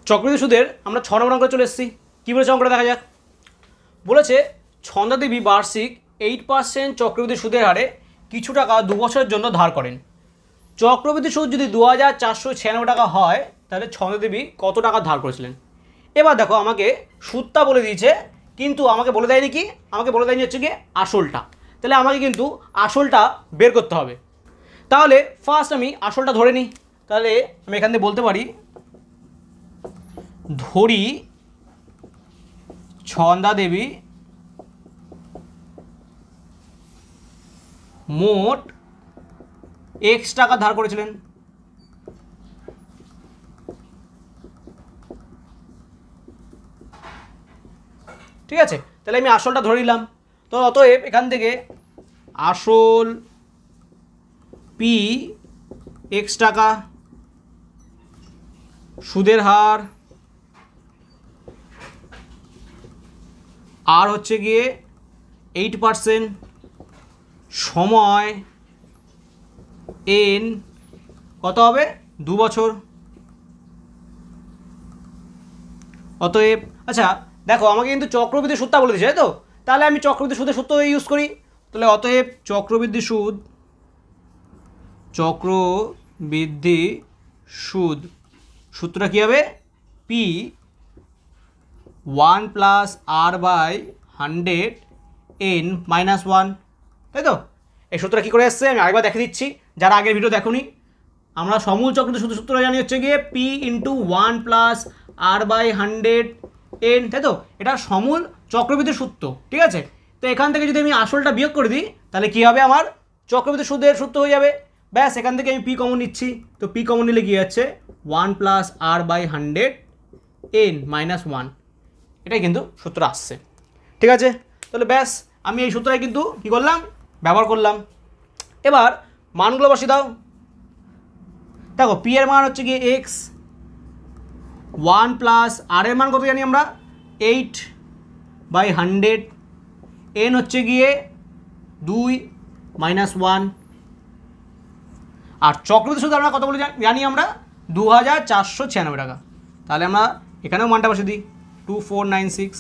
চক্রবৃদ্ধি সুদের আমরা 6 নম্বর অঙ্কে চলে এসেছি। কী বলেছে অঙ্কটা দেখা যাক। বলেছে ছন্দা দেবী বার্ষিক 8% চক্রবৃদ্ধি সুদের হারে কিছু টাকা 2 বছরের জন্য ধার করেন। চক্রবৃদ্ধি সুদ যদি 2496 টাকা হয় তাহলে ছন্দা দেবী কত টাকা ধার করেছিলেন। এবার দেখো আমাকে সুদটা বলে দিয়েছে, কিন্তু আমাকে বলে দেয়নি কি, আমাকে বলে দেয়নি হচ্ছে কি আসলটা। তাহলে আমাকে কিন্তু আসলটা বের করতে হবে। তাহলে ফার্স্ট আমি আসলটা ধরে নিই। তাহলে আমি এখান থেকে বলতে পারি ধরি ছন্দা দেবী মোট x টাকা ধার করেছিলেন। ঠিক আছে, তাহলে আমি আসলটা ধরে নিলাম। তো অতএব এখান থেকে আসল পি x টাকা, সুদের হার আর হচ্ছে গিয়ে 8%, সময় n কত হবে 2 বছর। অতএব আচ্ছা দেখো আমাকে কিন্তু চক্রবৃদ্ধি সুদটা বলে দিয়েছে, তাই তো? তাহলে আমি চক্রবৃদ্ধি সুদের সূত্র ইউজ করি। তাহলে অতএব চক্রবৃদ্ধি সুদ সূত্রটা কী হবে? পি 1 + r/100 n - 1, তাই তো? এই সূত্রটা কী করে এসছে আমি আরেকবার দেখে দিচ্ছি, যারা আগের ভিডিও দেখোনি। আমরা সমূল চক্রবৃদ্ধি সুদের সূত্র জানি হচ্ছে গিয়ে পি × 1 + r/100 n, তাই তো? এটা সমূল চক্রবৃদ্ধি সূত্র, ঠিক আছে? তো এখান থেকে যদি আমি আসলটা বিয়োগ করে দিই তাহলে কী হবে, আমার চক্রবৃদ্ধি সুদের সূত্র হয়ে যাবে। ব্যাস, এখান থেকে আমি পি কমন নিচ্ছি। তো পি কমন নিলে কী যাচ্ছে 1 + r/100 n - 1, এটাই কিন্তু সূত্র আসছে। ঠিক আছে, তাহলে ব্যাস আমি এই সূত্রটাই কিন্তু কী করলাম, ব্যবহার করলাম। এবার মানগুলো বসিয়ে দাও। দেখো পি এর মান হচ্ছে গিয়ে x, 1 + r এর মান কত জানি আমরা 8/100, n হচ্ছে গিয়ে 2 - 1, আর চক্রবৃদ্ধি সুদ আমরা কত বলে জানি আমরা 2496 টাকা। তাহলে আমরা এখানেও মানটা বসে দিই 2496,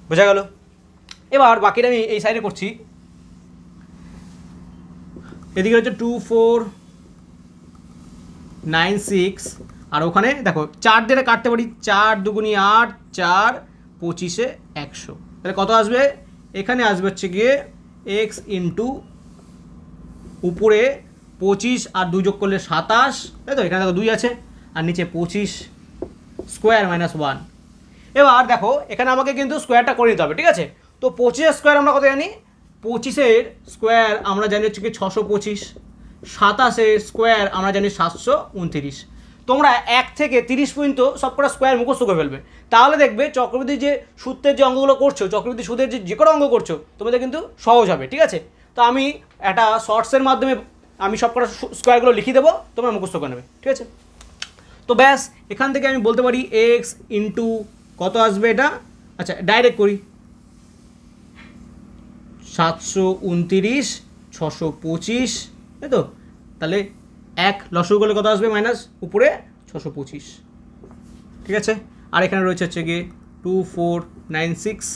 বোঝা গেল? এবার বাকিটা আমি এই সাইডে করছি। এদিকে হচ্ছে 2496, আর ওখানে দেখো 4 দিয়ে কাটতে পারি, 4 × 2 = 8, 4 × 25 = 100। তাহলে কত আসবে? এখানে আসবে হচ্ছে গিয়ে x × উপরে 25 আর 2 যোগ করলে 27, তাই তো? এখানে দেখো 2 আছে, আর নিচে 25 স্কোয়ার - 1। এবার দেখো এখানে আমাকে কিন্তু স্কোয়ারটা করে নিতে হবে, ঠিক আছে? তো 25 স্কোয়ার আমরা কত জানি? 25 স্কোয়ার আমরা জানি হচ্ছে কি 625, 27 স্কোয়ার আমরা জানি 729। তোমরা 1 থেকে 30 পর্যন্ত সবকটা স্কোয়ার মুখস্থ করে ফেলবে, তাহলে দেখবে চক্রবৃদ্ধি যে সূত্রের যে অঙ্কগুলো করছো, চক্রবৃদ্ধি সুদের যে কোনো অঙ্ক করছো তোমাদের কিন্তু সহজ হবে, ঠিক আছে? তো আমি একটা শর্টসের মাধ্যমে আমি সবকটা স্কোয়ারগুলো লিখে দেবো, তোমরা মুখস্থ করে নেবে, ঠিক আছে? তো ব্যাস এখান থেকে আমি বলতে পারি x × কত আসবে এটা, আচ্ছা ডাইরেক্ট করি 729 625, তাই তো? তাহলে 1 লসগু করলে কত আসবে মাইনাস উপরে 625, ঠিক আছে? আর এখানে রয়েছে হচ্ছে গিয়ে 2496,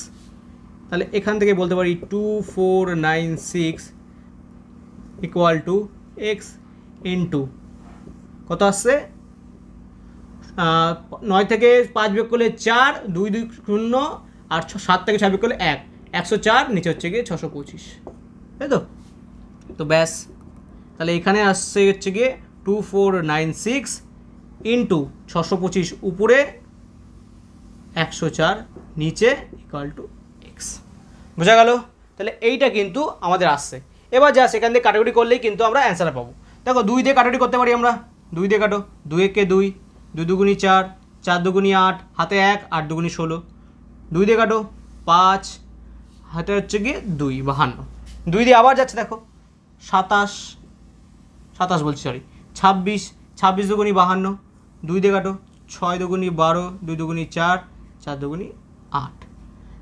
তাহলে এখান থেকে বলতে পারি 2496 = x × কত আসছে 9 থেকে 5 বিয়োগ করলে 4, 2 2 0, আর 7 থেকে 6 বিয়োগ করলে 1, 104, নিচে হচ্ছে গিয়ে 625, তাই তো? তো ব্যাস তাহলে এখানে আসছে হচ্ছে গিয়ে 2496 × 625 উপরে 104 নিচে = x, বোঝা গেল? তাহলে এইটা কিন্তু আমাদের আসছে। এবার যা সেখান থেকে কাটাকুটি করলেই কিন্তু আমরা অ্যান্সার পাবো। দেখো 2 দিয়ে কাটাকুটি করতে পারি আমরা, 2 দিয়ে কাটো, 2 × 2 2 2 × 4, 4 2 × 8, হাতে 1, 8 2 × 16, 2 দিয়ে কাটো 5, হাতে হচ্ছে গিয়ে 2 52, 2 দিয়ে আবার যাচ্ছে দেখো 27 বলছি সরি 26, 26 2 × 52, 2 দিয়ে কাটো 6 2 × 12, 2 2 × 4, 4 2 × 8,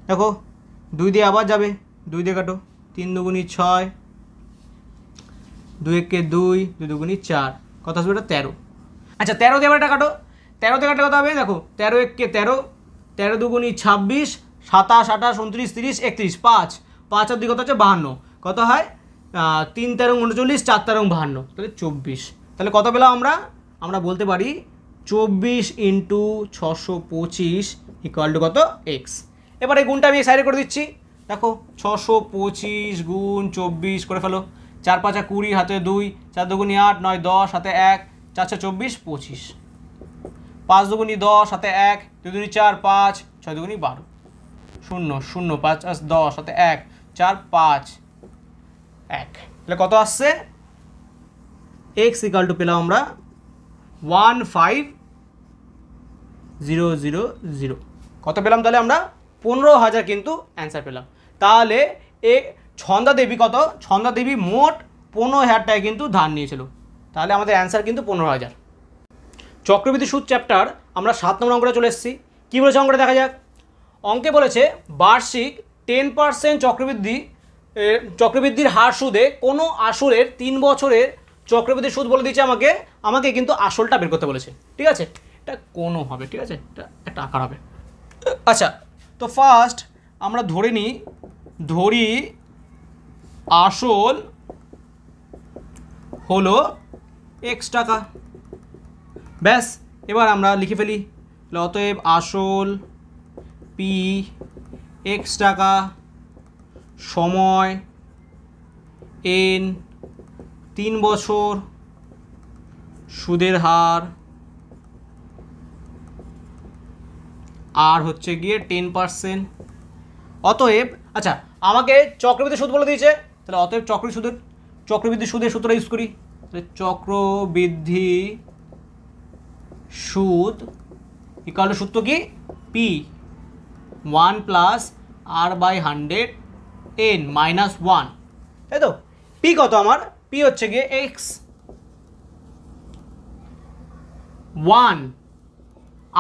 দেখো 2 দিয়ে আবার যাবে, 2 দিয়ে কাটো 3 2 × 6, 2 1 2, 2 2 × 4, কত আসবে এটা 13। আচ্ছা 13 দিয়ে আবার এটা কাটো, 13 থেকে কাটলে কত হবে দেখো 13 1 কে 13, 13 দুগুনি 26, 27 28 29 30 31, 5 5 আর 2 কত হচ্ছে 52, কত হয় 3 13 39, 4 13 52, তাহলে 24। তাহলে কত পেলাম আমরা বলতে পারি 24 ইন্টু 625 ইকুয়াল টু কত এক্স। এবার এই গুণটা আমি সাইডে করে দিচ্ছি, দেখো 625 গুণ 24 করে ফেলো, 4 5 20 হাতে 2, 4 দুগুনি 8 9 10 হাতে 1, 4 4 24 25, 5 দুগুনি 10 হাতে 1, 2 দুগুনি 4 5, 6 দুগুনি 12, 0 0 5 10 হাতে 1 4 5 1, তাহলে কত আসছে এক্স ইকুয়াল টু পেলাম আমরা 15000। কত পেলাম তাহলে আমরা 15,000 কিন্তু অ্যান্সার পেলাম। তাহলে ছন্দা দেবী কত, ছন্দা দেবী মোট 15,000 টাকা কিন্তু ধার নিয়েছিল, তাহলে আমাদের অ্যান্সার কিন্তু 15,000। চক্রবৃদ্ধি সুদ চ্যাপ্টার আমরা 7 নম্বর অঙ্কটা চলে এসেছি। কী বলেছে অঙ্কটা দেখা যাক। অঙ্কে বলেছে বার্ষিক 10% চক্রবৃদ্ধির হার সুদে কোনো আসলের 3 বছরের চক্রবৃদ্ধি সুদ বলে দিয়েছে আমাকে কিন্তু আসলটা বের করতে বলেছে, ঠিক আছে। এটা কোনো হবে, ঠিক আছে, এটা একটা আকার হবে। আচ্ছা, তো ফার্স্ট আমরা ধরি আসল হলো x টাকা, ব্যাস। এবার আমরা লিখে ফেলি, অতএব আসল p x টাকা সময় n 3 বছর সুদের হার আর হচ্ছে গিয়ে 10%। অতএব আচ্ছা আমাকে চক্রবৃদ্ধি সুদ বলে দিয়েছে, তাহলে অতএব চক্রবৃদ্ধি সুদের সূত্রটা ইউজ করি। চক্রবৃদ্ধি সুদ ইকুয়াল টু সূত্র কি p 1 plus r/100 n minus 1, তাই তো। p কত আমার, p হচ্ছে গিয়ে x 1,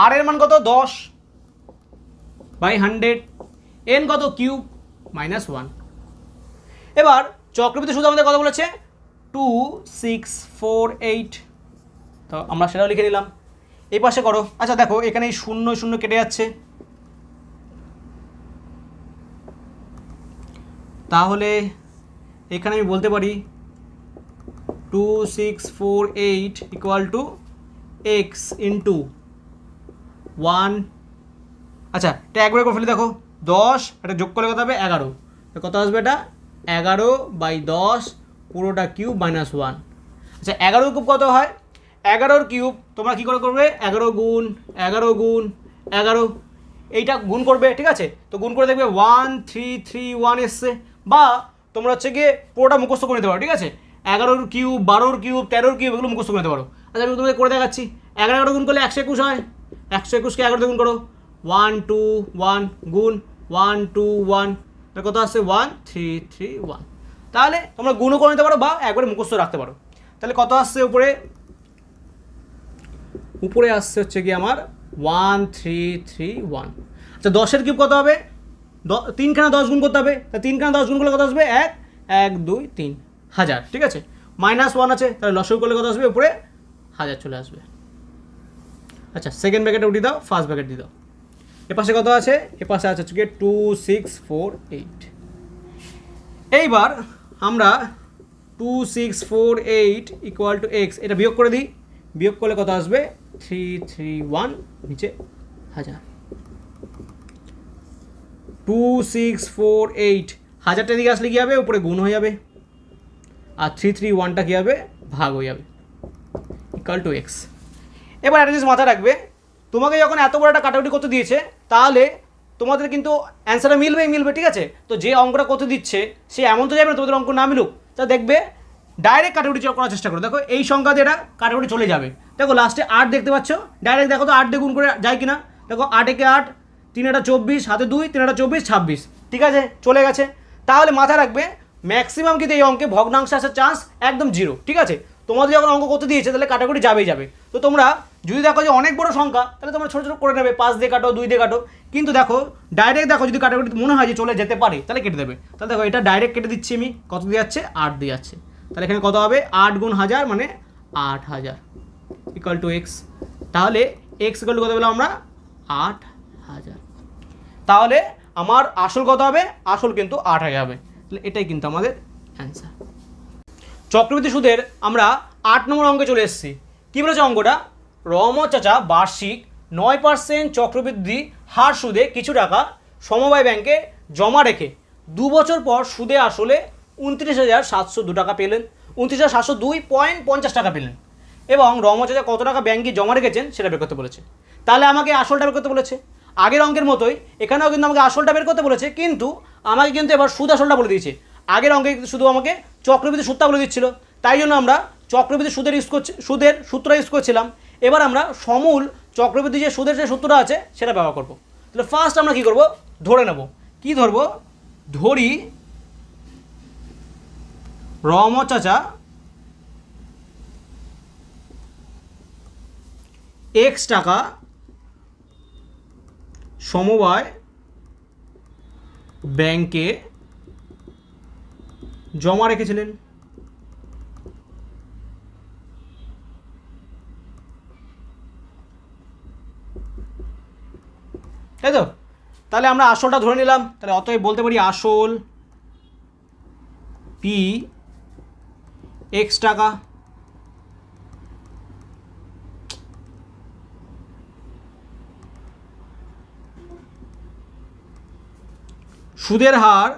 r এর মান কত 10/100, n কত কিউব মাইনাস 1। এবার চক্রবৃদ্ধি সুদ আমাদের কত বলেছে 2648, তো আমরা সেটাও লিখে নিলাম। এই পাশে করো। আচ্ছা দেখো এখানে এই 0 0 কেটে যাচ্ছে, তাহলে এখানে আমি বলতে পারি 2648 ইকুয়াল টু এক্স ইন্টু 1। আচ্ছা এটা একবারে করে ফেলি, দেখো 10 এটা যোগ করলে কত হবে 11, কত আসবে এটা 11/10 পুরোটা কিউব মাইনাস 1। আচ্ছা 11 কিউব কত হয়, 11 কিউব তোমরা কী করে করবে 11 গুণ 11 গুণ 11 এইটা গুণ করবে, ঠিক আছে। তো গুণ করে দেখবে 1331 এসছে, বা তোমরা হচ্ছে গিয়ে পুরোটা মুখস্থ করে নিতে পারো, ঠিক আছে। 11 কিউব 12 কিউব 13 কিউব এগুলো মুখস্থ করে নিতে পারো। আচ্ছা আমি তোমাদের করে দেখাচ্ছি। 11 গুণ করলে 121 হয়, 121কে 11 গুণ করো 1 2 1 গুণ 1 2 1, তাহলে কত আসছে 1331। তাহলে তোমরা গুণও করে নিতে পারো বা একবারে মুখস্থ রাখতে পারো। তাহলে কত আসছে উপরে আসছে হচ্ছে কি আমার 1331। আচ্ছা 10-এর কিউব কত হবে, 3খানা 10 গুণ করতে হবে, তা 3খানা 10 গুণ করলে কত আসবে 1 1 2 3 1000, ঠিক আছে। মাইনাস 1 আছে, তাহলে লসাগু করলে কত আসবে উপরে 1000 চলে আসবে। আচ্ছা সেকেন্ড ব্র্যাকেটে উঠিয়ে দাও, ফার্স্ট ব্র্যাকেট দিয়ে দাও। এপাশে কত আছে, এপাশে আছে হচ্ছে 2648। এইবার আমরা 2648 ইকুয়াল টু এক্স এটা বিয়োগ করে দিই, বিয়োগ করলে কত আসবে 331 নিচে 1000। 2648 1000টা দিকে আসলে কী হবে উপরে গুণ হয়ে যাবে, আর 331টা কী হবে ভাগ হয়ে যাবে, ইকুয়াল টু এক্স। এবার একটা জিনিস মাথায় রাখবে, তোমাকে যখন এত বড় একটা কাটাকুটি করতে দিয়েছে তাহলে তোমাদের কিন্তু অ্যান্সারটা মিলবে, ঠিক আছে। তো যে অঙ্কটা করতে দিচ্ছে সে এমন তো যাবে না তোমাদের অঙ্ক না মিলুক, তা দেখবে ডাইরেক্ট কাটাকুটি করার চেষ্টা করো। দেখো এই সংখ্যা দিয়ে এটা কাটাকুটি চলে যাবে, দেখো লাস্টে 8 দেখতে পাচ্ছ, ডাইরেক্ট দেখো তো 8 দিয়ে গুণ করে যায় কিনা, দেখো 8 একে 8 3 এটা 24 হাতে 2 3 এটা 24 26, ঠিক আছে চলে গেছে। তাহলে মাথায় রাখবে ম্যাক্সিমাম কিন্তু এই অঙ্কে ভগ্নাংশ আসার চান্স একদম 0, ঠিক আছে। তোমাদের যখন অঙ্ক করতে দিয়েছে তাহলে কাটাকুটি যাবে। তো তোমরা যদি দেখো যে অনেক বড় সংখ্যা তাহলে তোমরা ছোটো ছোটো করে নেবে, 5 দিয়ে কাটো 2 দিয়ে কাটো, কিন্তু দেখো ডাইরেক্ট দেখো যদি কাটাকুটি মনে হয় যে চলে যেতে পারে তাহলে কেটে দেবে। তাহলে দেখো এটা ডাইরেক্ট কেটে দিচ্ছি আমি, কত দিয়ে যাচ্ছে 8 দিয়ে যাচ্ছে, তাহলে এখানে কত হবে 8 গুণ 1000 মানে 8000 ইকুয়াল টু এক্স। তাহলে এক্স ইকুয়াল টু কত পেলাম আমরা 8,000। তাহলে আমার আসল কত হবে? আসল কিন্তু 8,000 হবে। তাহলে এটাই কিন্তু আমাদের অ্যান্সার। চক্রবৃদ্ধি সুদের আমরা 8 নম্বর অঙ্কে চলে এসেছি। কী বলেছে অঙ্কটা? রহমত চাচা বার্ষিক 9% চক্রবৃদ্ধি হার সুদে কিছু টাকা সমবায় ব্যাংকে জমা রেখে 2 বছর পর সুদে আসলে 29,702 টাকা পেলেন, 29,702.50 টাকা পেলেন। এবং রহমত চাচা কত টাকা ব্যাংকে জমা রেখেছেন সেটা বের করতে বলেছে। তাহলে আমাকে আসলটা বের করতে বলেছে। আগের অঙ্কের মতোই এখানেও কিন্তু আমাকে আসলটা বের করতে বলেছে, কিন্তু আমাকে কিন্তু এবার সুদ আসলটা বলে দিয়েছে। আগের অঙ্কে শুধু আমাকে চক্রবৃদ্ধি সুদটা বলে দিচ্ছিল, তাই জন্য আমরা চক্রবৃদ্ধি সুদের সূত্রটা ইউজ করছিলাম। এবার আমরা সমূল চক্রবৃদ্ধি যে সুদের যে সূত্রটা আছে সেটা ব্যবহার করব। তাহলে ফার্স্ট আমরা কী করব? ধরে নেব। কি ধরব? ধরি রহমত চাচা এক্স টাকা সমবায় ব্যাংকে জমা রেখেছিলেন। তাই তো? তাহলে আমরা আসলটা ধরে নিলাম। তাহলে অতএব বলতে পারি আসল পি এক্স টাকা সুদের হার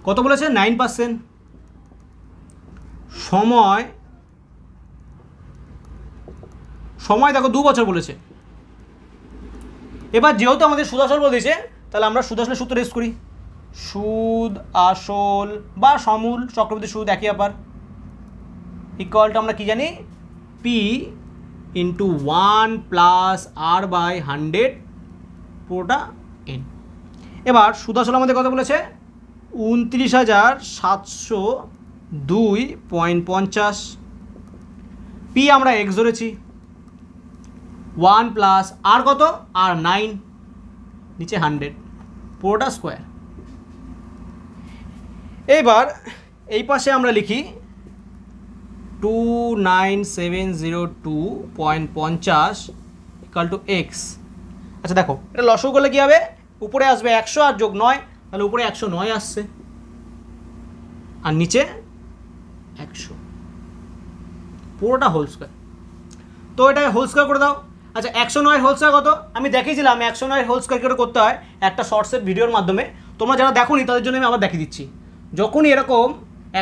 কত বলেছে? 9%। সময় দেখো 2 বছর বলেছে। এবার যেহেতু আমাদের সুদ আসল বলে দিয়েছে, তাহলে আমরা সুদ আসলের সূত্র ইউজ করি। সুদ আসল বা সমূল চক্রবৃদ্ধি সুদ একই ব্যাপার। ইকুয়ালটা আমরা কি জানি? P into 1 plus r by 100 পুরোটা এন। এবার সুদ আসল আমাদের কত বলেছে? 29,702.50। পি আমরা এক্স ধরেছি, 1 প্লাস আর কত? আর 9, নিচে 100 পুরোটা স্কোয়ার। এবার এই পাশে আমরা লিখি 29,702.50 ইকুয়াল টু এক্স। আচ্ছা দেখো, এটা লসগু করলে কী হবে? উপরে আসবে 100 আর যোগ 9, তাহলে উপরে 109 আসছে আর নিচে 100 পুরোটা হোল স্কোয়ার। তো এটাকে হোল স্কোয়ার করে দাও। আচ্ছা 109 হোল স্কোয়ার কত? আমি দেখিয়েছিলাম 109 হোল স্কোয়ার করে করতে হয় একটা শর্টসের ভিডিওর মাধ্যমে। তোমরা যারা দেখোনি তাদের জন্য আমি আবার দেখিয়ে দিচ্ছি। যখনই এরকম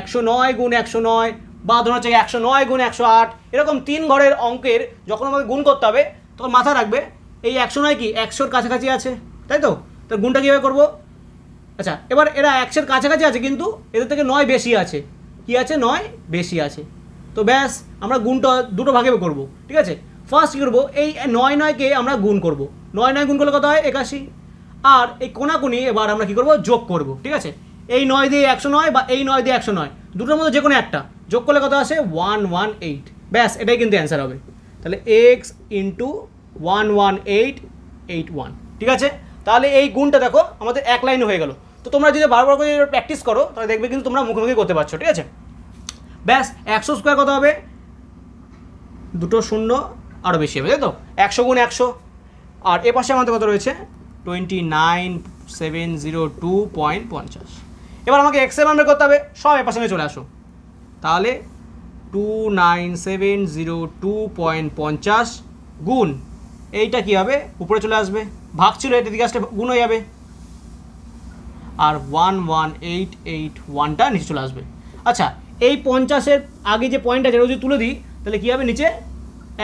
109 গুণ 109 বা ধরুন হচ্ছে 109 গুণ 108 এরকম 3 ঘরের অঙ্কের যখন আমাকে গুণ করতে হবে, তখন মাথায় রাখবে এই 109 কি 100-র কাছাকাছি আছে, তাই তো? তো গুণটা কীভাবে করবো? আচ্ছা এবার এরা 100-র কাছাকাছি আছে, কিন্তু এদের থেকে 9 বেশি আছে। কি আছে? 9 বেশি আছে। তো ব্যাস আমরা গুণটা দুটো ভাগে করব, ঠিক আছে? ফার্স্ট কী করবো? এই 9-9কে আমরা গুণ করব। 9-9 গুণ করলে কত হয়? 81। আর এই কোনাকুনি এবার আমরা কী করবো? যোগ করব, ঠিক আছে? এই 9 দিয়ে 109 বা এই 9 দিয়ে 109 দুটোর মধ্যে যে কোনো একটা যোগ করলে কত আসে? 118। ব্যাস এটাই কিন্তু অ্যান্সার হবে। তাহলে এক্স ইন্টু 11881, ঠিক আছে? তাহলে এই গুণটা দেখো আমাদের এক লাইনে হয়ে গেল। তো তোমরা যদি বারবার করে প্র্যাকটিস করো তাহলে দেখবে কিন্তু তোমরা মুখোমুখি করতে পারছো, ঠিক আছে? ব্যাস 100 স্কোয়ার কত হবে? দুটো শূন্য আরও বেশি হবে, তাই তো? 100 গুণ 100। আর এ পাশে আমাদের কত রয়েছে? 29,702.50। এবার আমাকে এক্সের মান বের করতে হবে। সব এ পাশে চলে আসো। তাহলে 29,702.50 গুণ এইটা কী হবে? উপরে চলে আসবে। ভাগ ছিল এটা দিকে আসলে গুণ হয়ে যাবে। আর 11881টা নিচে চলে আসবে। আচ্ছা এই 50-এর আগে যে পয়েন্ট আছে যদি তুলে দিই তাহলে কী হবে? নিচে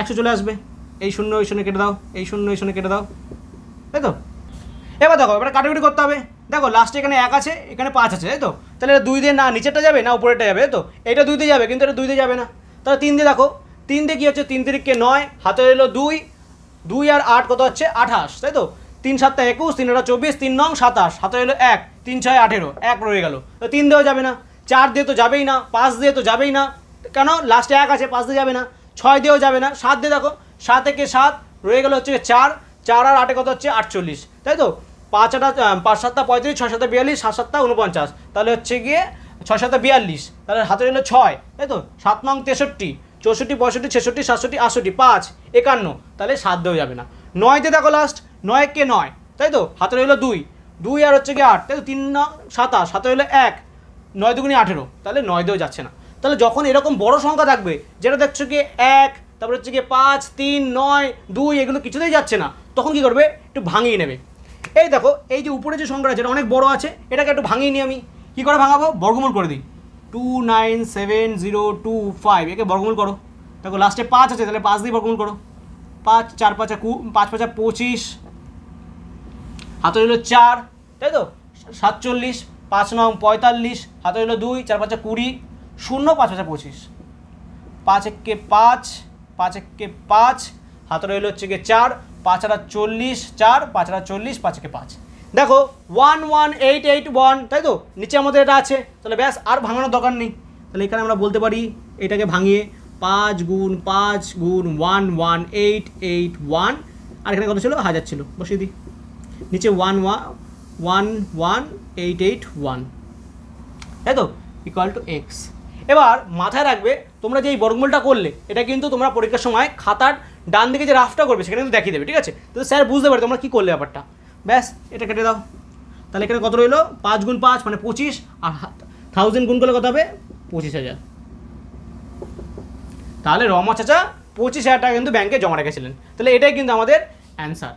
100 চলে আসবে। এই শূন্য ওই শূন্য কেটে দাও, এই শূন্য ওই শূন্য কেটে দাও, তাই তো? এবার দেখো এবার কাটাকুটি করতে হবে। দেখো লাস্টে এখানে 1 আছে, এখানে 5 আছে, তাই তো? তাহলে এটা 2 দিয়ে না নিচেরটা যাবে না উপরেরটা যাবে, তাই তো? এটা 2 দিয়ে যাবে, কিন্তু এটা 2 দিয়ে যাবে না। তাহলে 3 দিয়ে দেখো, 3 দিয়ে কী হচ্ছে? 3 তিরিকে 9, হাতে এলো 2, 2 আর 8 কত হচ্ছে? 28, তাই তো? 3 7 21, 3 8 24, 3 9 27, হাতে এলো 1, 3 6 18, 1 রয়ে গেল। তো 3 দিয়েও যাবে না, 4 দিয়ে তো যাবেই না, 5 দিয়ে তো যাবেই না, কেন? লাস্টে 1 আছে, 5 দিয়ে যাবে না, 6 দিয়েও যাবে না, 7 দিয়ে দেখো, 7 একে 7 রয়ে গেল হচ্ছে 4, 4 আর 8 কত হচ্ছে? 48, তাই তো? 5 7 35, 6 7 42, 7 7 49, তাহলে হচ্ছে গিয়ে 6 7 42, তাহলে হাতে এলো 6, তাই তো? 7 9 63, 64 65 66 67 68 5 51, তাহলে 7 দেওয়া যাবে না। 9তে দেখো লাস্ট, 9 কে 9, তাই তো, হাতে রইলো 2, 2 আর হচ্ছে কি 8, তাই তো, 3 9 27, হাতে রইলো 1, 9 দুগুণি 18, তাহলে 9 দেওয়া যাচ্ছে না। তাহলে যখন এরকম বড় সংখ্যা থাকবে, যেটা দেখছো কি 1, তারপরে হচ্ছে কি 5 3 9 2, এগুলো কিছুতেই যাচ্ছে না, তখন কি করবে, একটু ভাঙিয়ে নেবে। এই দেখো, এই যে উপরে যে সংখ্যাটা যেটা অনেক বড় আছে, এটাকে একটু ভাঙিয়ে নিই আমি। কী করে ভাঙাবো, বর্গমূল করে দিই। 29705, একে বর্গমূল করো। দেখো লাস্টে 5 আছে, তাহলে 5 দিয়ে বর্গমূল করো। 5 4 5 5 5 25, হাতে রইল 4, তাই তো, 47, 5 9 45, হাতে রইল 2, 4 5 20, 0 5 5 25, 5 1 5, 5 1 5, হাতে রইল হচ্ছে গিয়ে 4, 5 আর 40, 4 5 আর 40, 5 1 5। দেখো 11881, তাই তো, নিচে আমাদের এটা আছে, তাহলে ব্যাস আর ভাঙানোর দরকার নেই। তাহলে এখানে আমরা বলতে পারি এটাকে ভাঙিয়ে 5 গুণ 5 গুণ 11881, আর এখানে কত ছিল, 1000 ছিল, বসিয়ে দিই। নিচে 11881, তাই তো, ইকুয়াল টু এক্স। এবার মাথায় রাখবে, তোমরা যে এই বর্গমূলটা করলে, এটা কিন্তু তোমরা পরীক্ষার সময় খাতার ডান দিকে যে রাফটা করবে সেখানে কিন্তু দেখিয়ে দেবে, ঠিক আছে। তো স্যার বুঝতে পারে তোমরা কী করলে ব্যাপারটা, ব্যাস এটা কেটে দাও। তাহলে এখানে কত রইলো, 5 গুণ 5 মানে 25, আর 1000 গুণ করলে কত হবে, 25,000। তাহলে রমা চাচা 25,000 টাকা কিন্তু ব্যাংকে জমা রেখেছিলেন। তাহলে এটাই কিন্তু আমাদের অ্যান্সার।